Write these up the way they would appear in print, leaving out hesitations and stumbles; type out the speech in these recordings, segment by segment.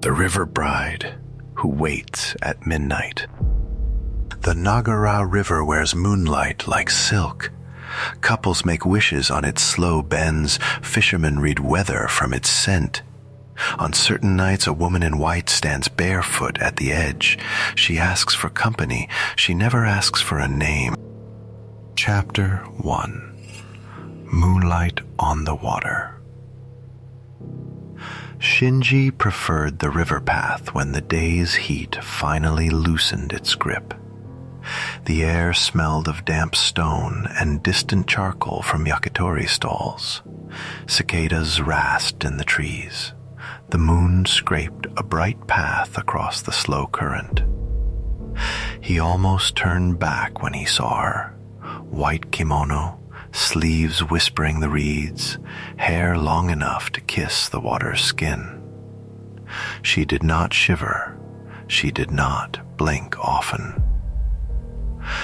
The river bride who waits at midnight. The Nagara River wears moonlight like silk. Couples make wishes on its slow bends. Fishermen read weather from its scent. On certain nights, a woman in white stands barefoot at the edge. She asks for company. She never asks for a name. Chapter 1. Moonlight on the Water. Shinji preferred the river path when the day's heat finally loosened its grip. The air smelled of damp stone and distant charcoal from yakitori stalls. Cicadas rasped in the trees. The moon scraped a bright path across the slow current. He almost turned back when he saw her. White kimono, sleeves whispering the reeds, hair long enough to kiss the water's skin. She did not shiver. She did not blink often.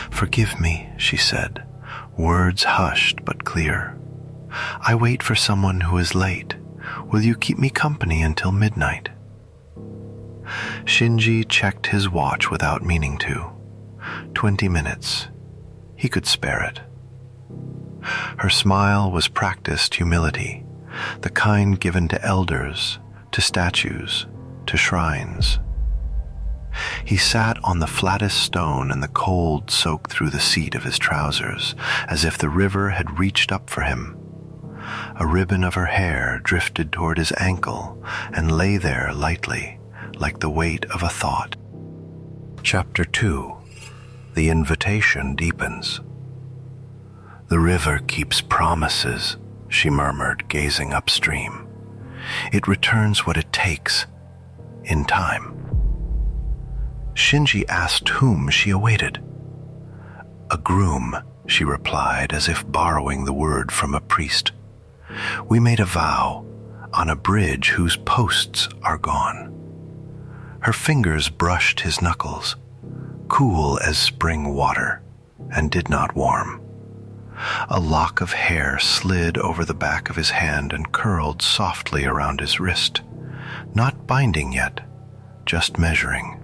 "Forgive me," she said, words hushed but clear. "I wait for someone who is late. Will you keep me company until midnight?" Shinji checked his watch without meaning to. 20 minutes. He could spare it. Her smile was practiced humility, the kind given to elders, to statues, to shrines. He sat on the flattest stone and the cold soaked through the seat of his trousers, as if the river had reached up for him. A ribbon of her hair drifted toward his ankle and lay there lightly, like the weight of a thought. Chapter 2. The invitation deepens. "The river keeps promises," she murmured, gazing upstream. "It returns what it takes, in time." Shinji asked whom she awaited. "A groom," she replied, as if borrowing the word from a priest. "We made a vow on a bridge whose posts are gone." Her fingers brushed his knuckles, cool as spring water, and did not warm. A lock of hair slid over the back of his hand and curled softly around his wrist, not binding yet, just measuring.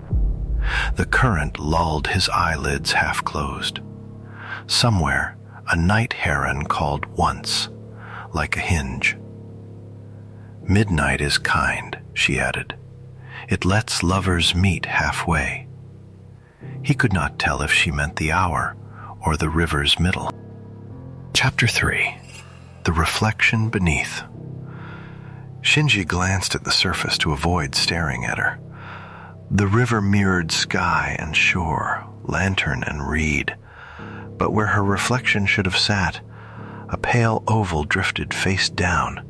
The current lulled his eyelids half closed. Somewhere, a night heron called once, like a hinge. "Midnight is kind," she added. "It lets lovers meet halfway." He could not tell if she meant the hour or the river's middle. Chapter 3. The Reflection Beneath. Shinji glanced at the surface to avoid staring at her. The river mirrored sky and shore, lantern and reed, but where her reflection should have sat, a pale oval drifted face down,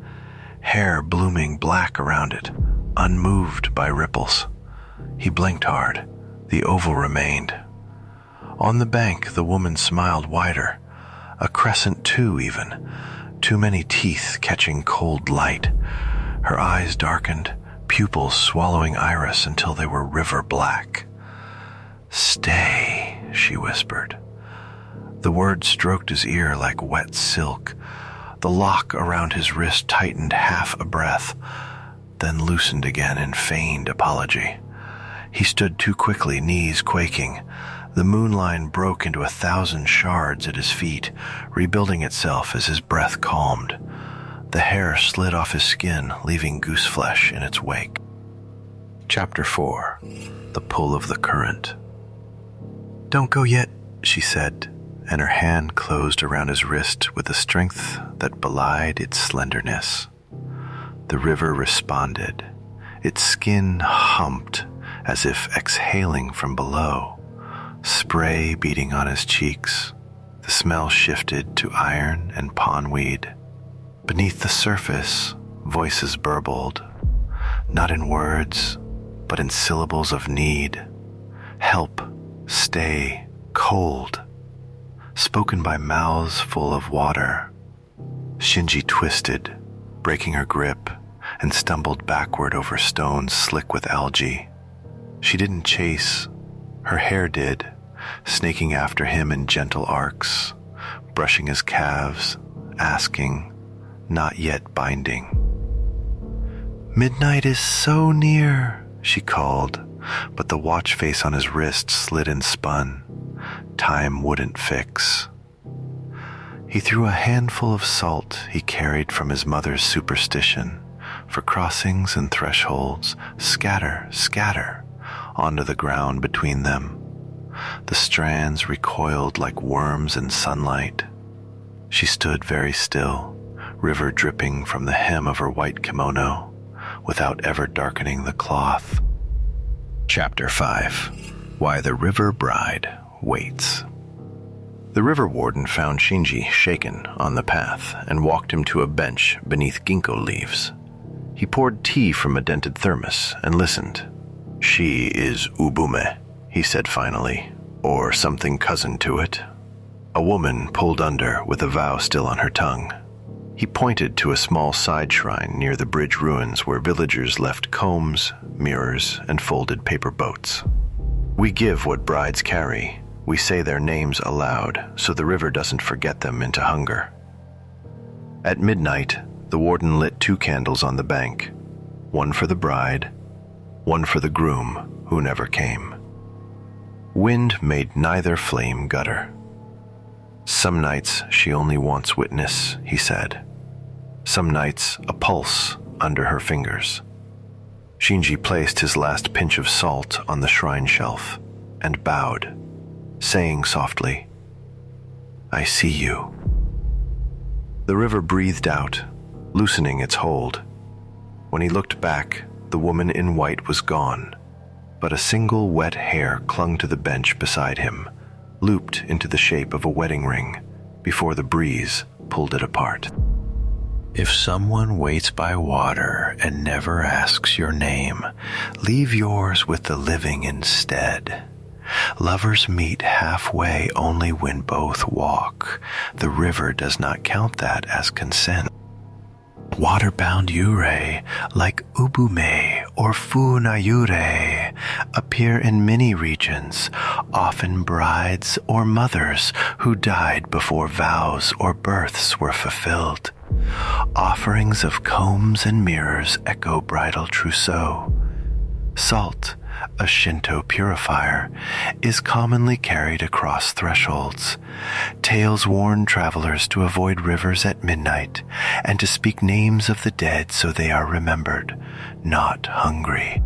hair blooming black around it, unmoved by ripples. He blinked hard. The oval remained. On the bank, the woman smiled wider, a crescent too even, too many teeth catching cold light. Her eyes darkened, pupils swallowing iris until they were river black. "Stay," she whispered. The word stroked his ear like wet silk. The lock around his wrist tightened half a breath, then loosened again in feigned apology. He stood too quickly, knees quaking. The moonline broke into 1,000 shards at his feet, rebuilding itself as his breath calmed. The hair slid off his skin, leaving goose flesh in its wake. Chapter 4. The Pull of the Current. "Don't go yet," she said, and her hand closed around his wrist with a strength that belied its slenderness. The river responded. Its skin humped as if exhaling from below. Spray beating on his cheeks. The smell shifted to iron and pondweed. Beneath the surface, voices burbled, not in words, but in syllables of need. Help, stay, cold. Spoken by mouths full of water. Shinji twisted, breaking her grip, and stumbled backward over stones slick with algae. She didn't chase. Her hair did, snaking after him in gentle arcs, brushing his calves, asking, not yet binding. "Midnight is so near," she called, but the watch face on his wrist slid and spun. Time wouldn't fix. He threw a handful of salt he carried from his mother's superstition for crossings and thresholds, scatter, scatter, onto the ground between them. The strands recoiled like worms in sunlight. She stood very still, river dripping from the hem of her white kimono, without ever darkening the cloth. Chapter 5. Why the River Bride Waits. The river warden found Shinji shaken on the path and walked him to a bench beneath ginkgo leaves. He poured tea from a dented thermos and listened. "She is ubume," he said finally, "or something cousin to it." A woman pulled under with a vow still on her tongue. He pointed to a small side shrine near the bridge ruins where villagers left combs, mirrors, and folded paper boats. "We give what brides carry. We say their names aloud so the river doesn't forget them into hunger." At midnight, the warden lit 2 candles on the bank, one for the bride, one for the groom who never came. Wind made neither flame gutter. "Some nights she only wants witness," he said. "Some nights a pulse under her fingers." Shinji placed his last pinch of salt on the shrine shelf and bowed, saying softly, "I see you." The river breathed out, loosening its hold. When he looked back, the woman in white was gone, but a single wet hair clung to the bench beside him, looped into the shape of a wedding ring before the breeze pulled it apart. "If someone waits by water and never asks your name, leave yours with the living instead. Lovers meet halfway only when both walk. The river does not count that as consent. Water-bound yurei, like ubume or funayure, appear in many regions, often brides or mothers who died before vows or births were fulfilled. Offerings of combs and mirrors echo bridal trousseau. Salt, a Shinto purifier, is commonly carried across thresholds. Tales warn travelers to avoid rivers at midnight and to speak names of the dead so they are remembered, not hungry.